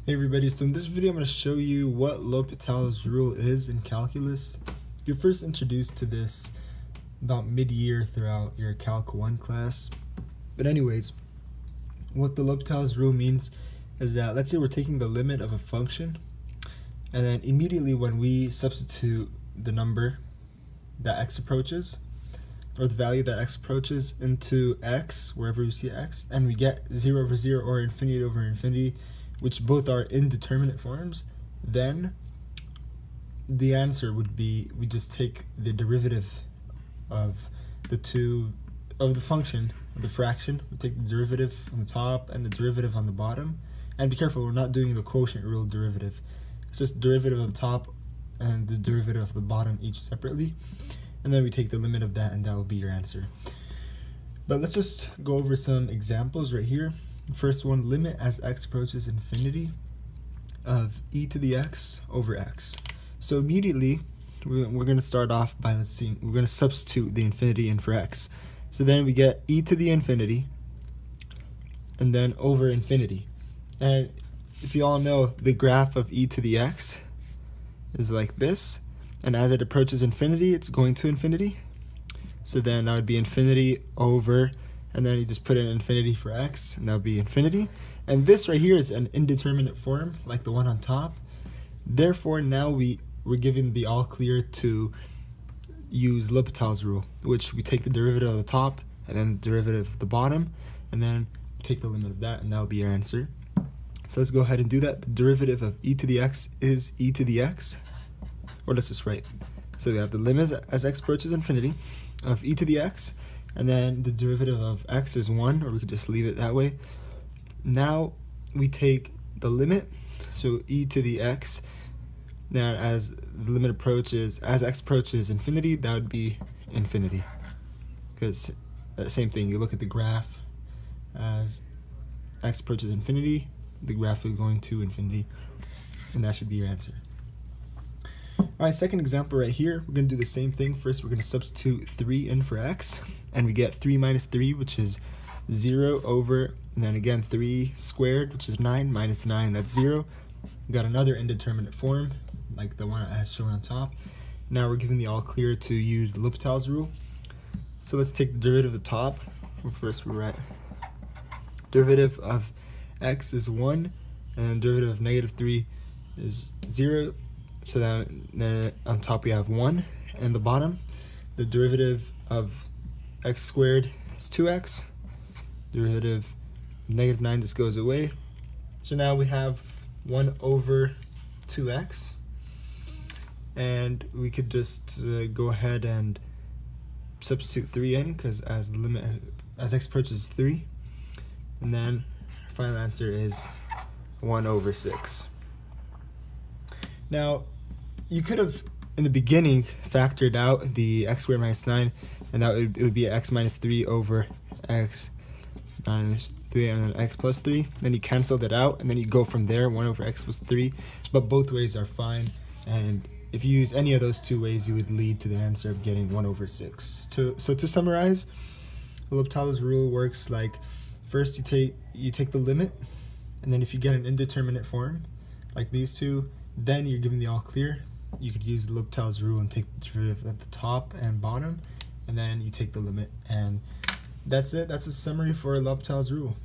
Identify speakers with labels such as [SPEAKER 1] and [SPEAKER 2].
[SPEAKER 1] Hey everybody, so in this video I'm going to show you what Hopital's rule is in calculus. You're first introduced to this about mid-year throughout your Calc 1 class. But anyways, what the Hopital's rule means is that let's say we're taking the limit of a function, and then immediately when we substitute the number that x approaches, or the value that x approaches into x, wherever we see x, and we get 0 over 0 or infinity over infinity, which both are indeterminate forms, then the answer would be we just take the derivative of the function, the fraction. We take the derivative on the top and the derivative on the bottom. And be careful, we're not doing the quotient rule derivative. It's just derivative of the top and the derivative of the bottom each separately. And then we take the limit of that, and that will be your answer. But let's just go over some examples right here. First one, limit as x approaches infinity of e to the x over x. So immediately we're going to start off by, we're going to substitute the infinity in for x. So then we get e to the infinity and then over infinity. And if you all know, the graph of e to the x is like this, and as it approaches infinity, it's going to infinity. So then that would be infinity over, and then you just put in infinity for x, and that would be infinity. And this right here is an indeterminate form, like the one on top. Therefore, now we're given the all clear to use Hopital's rule, which we take the derivative of the top, and then the derivative of the bottom, and then take the limit of that, and that will be your answer. So let's go ahead and do that. The derivative of e to the x is e to the x, or let's just write. So we have the limit as x approaches infinity of e to the x, and then the derivative of x is 1, or we could just leave it that way. Now we take the limit, so e to the x. Now as the limit approaches, as x approaches infinity, that would be infinity. Because same thing, you look at the graph, as x approaches infinity, the graph is going to infinity, and that should be your answer. Alright, second example right here, we're going to do the same thing. First, we're going to substitute 3 in for x, and we get 3 minus 3, which is 0 over, and then again 3 squared, which is 9, minus 9, that's 0. We got another indeterminate form, like the one as shown on top. Now we're given the all clear to use the Hopital's rule. So let's take the derivative of the top. Well, first we're at derivative of x is 1, and derivative of negative 3 is 0. So then on top we have 1, and the bottom, the derivative of x squared is 2x. Derivative of negative 9 just goes away. So now we have 1 over 2x. And we could just go ahead and substitute 3 in, because as the limit as x approaches 3. And then our final answer is 1 over 6. Now, you could have, in the beginning, factored out the x squared minus 9, and it would be x minus 3 over x minus 3 and then x plus 3. Then you cancel that out, and then you go from there, 1 over x plus 3. But both ways are fine, and if you use any of those two ways, you would lead to the answer of getting 1 over 6. So to summarize, Hopital's rule works like, first you take the limit, and then if you get an indeterminate form, like these two, then you're given the all clear. You could use Hopital's rule and take the derivative at the top and bottom, and then you take the limit, and that's it. That's a summary for Hopital's rule.